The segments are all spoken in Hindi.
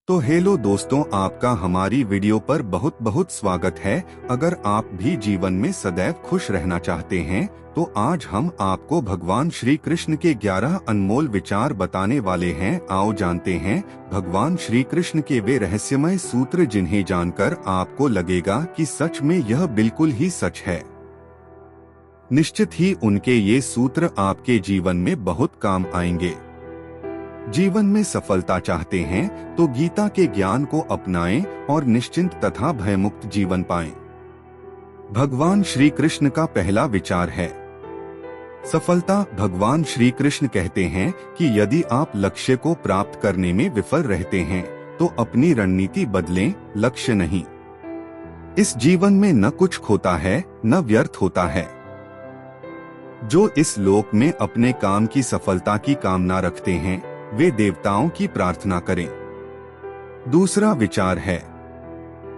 तो हेलो दोस्तों, आपका हमारी वीडियो पर बहुत बहुत स्वागत है। अगर आप भी जीवन में सदैव खुश रहना चाहते हैं तो आज हम आपको भगवान श्री कृष्ण के 11 अनमोल विचार बताने वाले हैं। आओ जानते हैं भगवान श्री कृष्ण के वे रहस्यमय सूत्र जिन्हें जानकर आपको लगेगा कि सच में यह बिल्कुल ही सच है। निश्चित ही उनके ये सूत्र आपके जीवन में बहुत काम आएंगे। जीवन में सफलता चाहते हैं तो गीता के ज्ञान को अपनाएं और निश्चिंत तथा भयमुक्त जीवन पाएं। भगवान श्री कृष्ण का पहला विचार है सफलता। भगवान श्री कृष्ण कहते हैं कि यदि आप लक्ष्य को प्राप्त करने में विफल रहते हैं तो अपनी रणनीति बदलें, लक्ष्य नहीं। इस जीवन में न कुछ खोता है न व्यर्थ होता है। जो इस लोक में अपने काम की सफलता की कामना रखते हैं वे देवताओं की प्रार्थना करें। दूसरा विचार है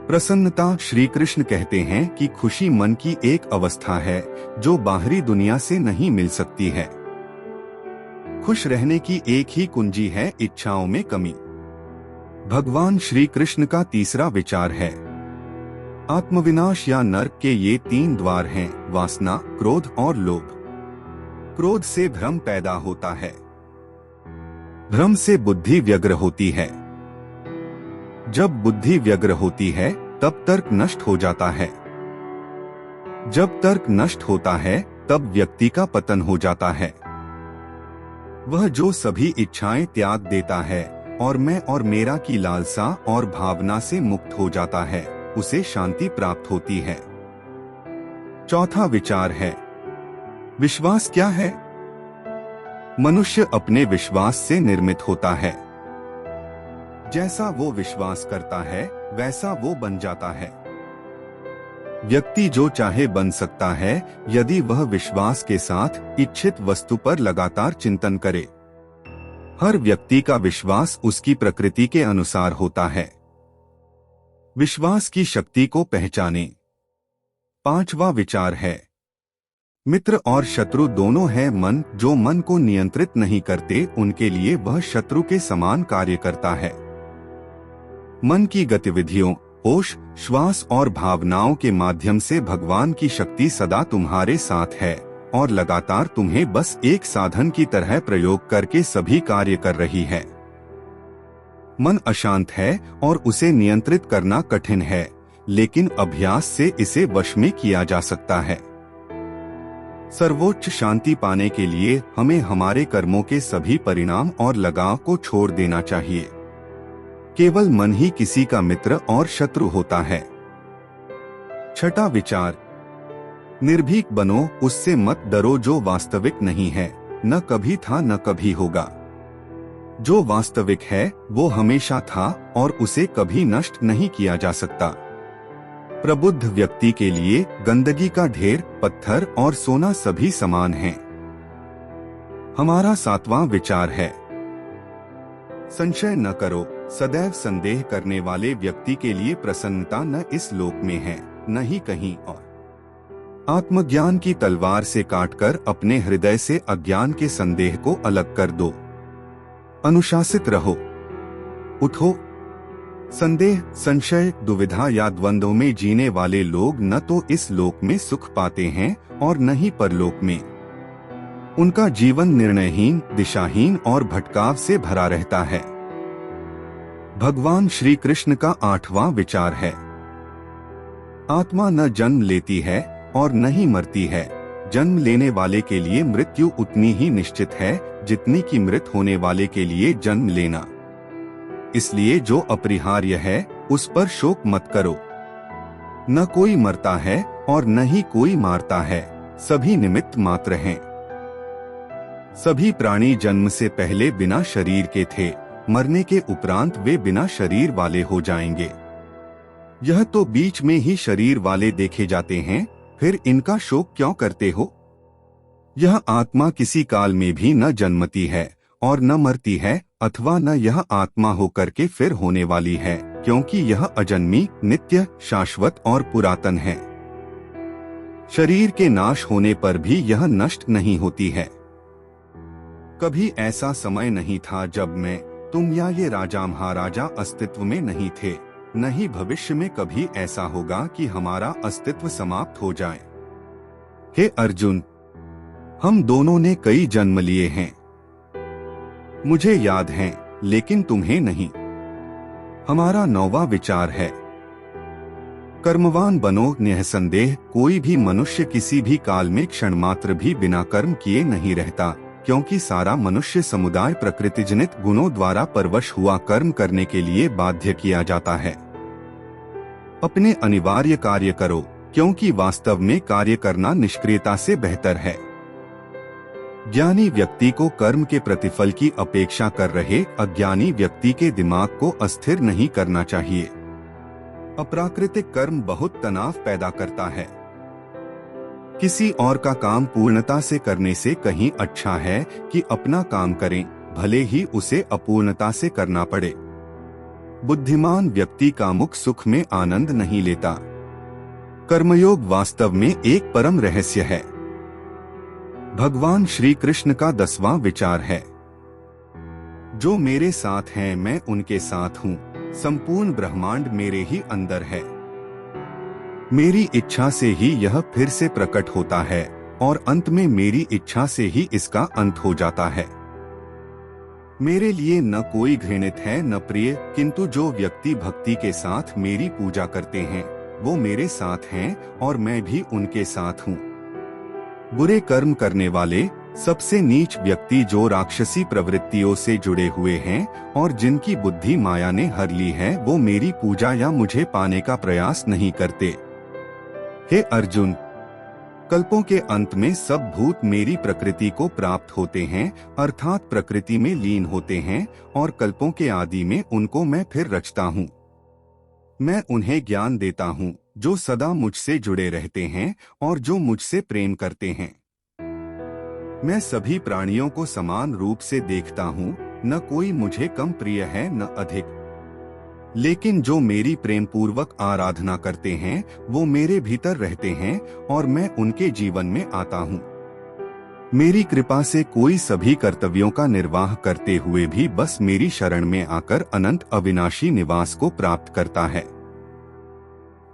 प्रसन्नता। श्री कृष्ण कहते हैं कि खुशी मन की एक अवस्था है जो बाहरी दुनिया से नहीं मिल सकती है। खुश रहने की एक ही कुंजी है इच्छाओं में कमी। भगवान श्री कृष्ण का तीसरा विचार है आत्मविनाश या नरक के ये 3 द्वार हैं, वासना, क्रोध और लोभ। क्रोध से भ्रम पैदा होता है, भ्रम से बुद्धि व्यग्र होती है। जब बुद्धि व्यग्र होती है तब तर्क नष्ट हो जाता है। जब तर्क नष्ट होता है तब व्यक्ति का पतन हो जाता है। वह जो सभी इच्छाएं त्याग देता है और मैं और मेरा की लालसा और भावना से मुक्त हो जाता है, उसे शांति प्राप्त होती है। चौथा विचार है विश्वास क्या है? मनुष्य अपने विश्वास से निर्मित होता है। जैसा वो विश्वास करता है वैसा वो बन जाता है। व्यक्ति जो चाहे बन सकता है यदि वह विश्वास के साथ इच्छित वस्तु पर लगातार चिंतन करे। हर व्यक्ति का विश्वास उसकी प्रकृति के अनुसार होता है। विश्वास की शक्ति को पहचानें। पांचवा विचार है मित्र और शत्रु दोनों है मन। जो मन को नियंत्रित नहीं करते उनके लिए वह शत्रु के समान कार्य करता है। मन की गतिविधियों, होश, श्वास और भावनाओं के माध्यम से भगवान की शक्ति सदा तुम्हारे साथ है और लगातार तुम्हें बस एक साधन की तरह प्रयोग करके सभी कार्य कर रही है। मन अशांत है और उसे नियंत्रित करना कठिन है, लेकिन अभ्यास से इसे वश में किया जा सकता है। सर्वोच्च शांति पाने के लिए हमें हमारे कर्मों के सभी परिणाम और लगाव को छोड़ देना चाहिए। केवल मन ही किसी का मित्र और शत्रु होता है। छठा विचार निर्भीक बनो, उससे मत डरो जो वास्तविक नहीं है, न कभी था न कभी होगा। जो वास्तविक है वो हमेशा था और उसे कभी नष्ट नहीं किया जा सकता। प्रबुद्ध व्यक्ति के लिए गंदगी का ढेर, पत्थर और सोना सभी समान हैं। हमारा 7वां विचार है संशय न करो। सदैव संदेह करने वाले व्यक्ति के लिए प्रसन्नता न इस लोक में है न ही कहीं और। आत्मज्ञान की तलवार से काटकर अपने हृदय से अज्ञान के संदेह को अलग कर दो। अनुशासित रहो, उठो। संदेह, संशय, दुविधा या द्वंद्व में जीने वाले लोग न तो इस लोक में सुख पाते हैं और न ही परलोक में। उनका जीवन निर्णयहीन, दिशाहीन और भटकाव से भरा रहता है। भगवान श्री कृष्ण का 8वां विचार है आत्मा न जन्म लेती है और न ही मरती है। जन्म लेने वाले के लिए मृत्यु उतनी ही निश्चित है जितनी कि मृत होने वाले के लिए जन्म लेना। इसलिए जो अपरिहार्य है उस पर शोक मत करो। न कोई मरता है और न ही कोई मारता है, सभी निमित्त मात्र हैं। सभी प्राणी जन्म से पहले बिना शरीर के थे, मरने के उपरांत वे बिना शरीर वाले हो जाएंगे। यह तो बीच में ही शरीर वाले देखे जाते हैं, फिर इनका शोक क्यों करते हो? यह आत्मा किसी काल में भी न जन्मती है और न मरती है, अथवा न यह आत्मा होकर के फिर होने वाली है, क्योंकि यह अजन्मी, नित्य, शाश्वत और पुरातन है। शरीर के नाश होने पर भी यह नष्ट नहीं होती है। कभी ऐसा समय नहीं था जब मैं तुम या ये राजा महाराजा अस्तित्व में नहीं थे, न ही भविष्य में कभी ऐसा होगा कि हमारा अस्तित्व समाप्त हो जाए। हे अर्जुन, हम दोनों ने कई जन्म लिए हैं, मुझे याद हैं, लेकिन तुम्हें नहीं। हमारा 9वां विचार है, कर्मवान बनो। निसंदेह कोई भी मनुष्य किसी भी काल में क्षण मात्र भी बिना कर्म किए नहीं रहता, क्योंकि सारा मनुष्य समुदाय प्रकृतिजनित गुणों द्वारा परवश हुआ कर्म करने के लिए बाध्य किया जाता है। अपने अनिवार्य कार्य करो, क्योंकि वास्तव में कार्य करना निष्क्रियता से बेहतर है। ज्ञानी व्यक्ति को कर्म के प्रतिफल की अपेक्षा कर रहे अज्ञानी व्यक्ति के दिमाग को अस्थिर नहीं करना चाहिए। अप्राकृतिक कर्म बहुत तनाव पैदा करता है। किसी और का काम पूर्णता से करने से कहीं अच्छा है कि अपना काम करें, भले ही उसे अपूर्णता से करना पड़े। बुद्धिमान व्यक्ति का मुख सुख में आनंद नहीं लेता। कर्मयोग वास्तव में एक परम रहस्य है। भगवान श्री कृष्ण का 10वां विचार है, जो मेरे साथ हैं मैं उनके साथ हूँ, संपूर्ण ब्रह्मांड मेरे ही अंदर है। मेरी इच्छा से ही यह फिर से प्रकट होता है और अंत में मेरी इच्छा से ही इसका अंत हो जाता है। मेरे लिए न कोई घृणित है न प्रिय, किंतु जो व्यक्ति भक्ति के साथ मेरी पूजा करते हैं वो मेरे साथ हैं और मैं भी उनके साथ हूँ। बुरे कर्म करने वाले, सबसे नीच व्यक्ति जो राक्षसी प्रवृत्तियों से जुड़े हुए हैं और जिनकी बुद्धि माया ने हर ली है, वो मेरी पूजा या मुझे पाने का प्रयास नहीं करते। हे अर्जुन, कल्पों के अंत में सब भूत मेरी प्रकृति को प्राप्त होते हैं, अर्थात प्रकृति में लीन होते हैं, और कल्पों के आदि में उनको मैं फिर रचता हूँ। मैं उन्हें ज्ञान देता हूँ जो सदा मुझसे जुड़े रहते हैं और जो मुझसे प्रेम करते हैं। मैं सभी प्राणियों को समान रूप से देखता हूँ, न कोई मुझे कम प्रिय है न अधिक। लेकिन जो मेरी प्रेम पूर्वक आराधना करते हैं वो मेरे भीतर रहते हैं और मैं उनके जीवन में आता हूँ। मेरी कृपा से कोई सभी कर्तव्यों का निर्वाह करते हुए भी बस मेरी शरण में आकर अनंत अविनाशी निवास को प्राप्त करता है।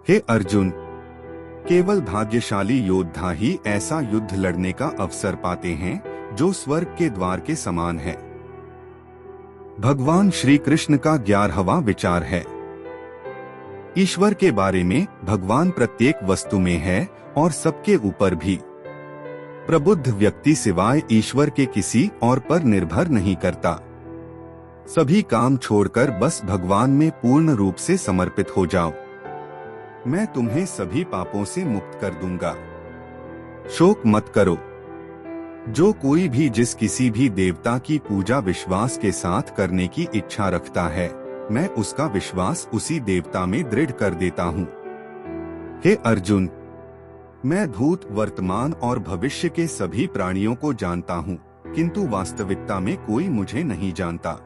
हे अर्जुन, केवल भाग्यशाली योद्धा ही ऐसा युद्ध लड़ने का अवसर पाते हैं जो स्वर्ग के द्वार के समान है। भगवान श्री कृष्ण का 11वां विचार है, ईश्वर के बारे में भगवान प्रत्येक वस्तु में है और सबके ऊपर भी। प्रबुद्ध व्यक्ति सिवाय ईश्वर के किसी और पर निर्भर नहीं करता। सभी काम छोड़कर बस भगवान में पूर्ण रूप से समर्पित हो जाओ। मैं तुम्हें सभी पापों से मुक्त कर दूंगा। शोक मत करो। जो कोई भी जिस किसी भी देवता की पूजा विश्वास के साथ करने की इच्छा रखता है, मैं उसका विश्वास उसी देवता में दृढ़ कर देता हूँ। हे अर्जुन, मैं भूत, वर्तमान और भविष्य के सभी प्राणियों को जानता हूँ, किंतु वास्तविकता में कोई मुझे नहीं जानता।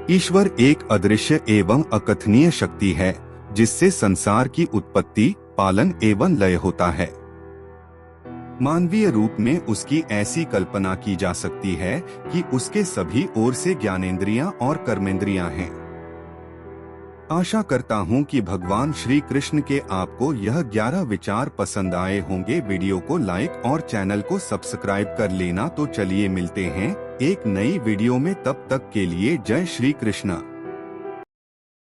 ईश्वर एक अदृश्य एवं अकथनीय शक्ति है जिससे संसार की उत्पत्ति, पालन एवं लय होता है। मानवीय रूप में उसकी ऐसी कल्पना की जा सकती है कि उसके सभी ओर से ज्ञानेंद्रियां और कर्मेंद्रियां हैं। आशा करता हूं कि भगवान श्री कृष्ण के आपको यह 11 विचार पसंद आए होंगे। वीडियो को लाइक और चैनल को सब्सक्राइब कर लेना। तो चलिए मिलते हैं एक नई वीडियो में, तब तक के लिए जय श्री कृष्ण।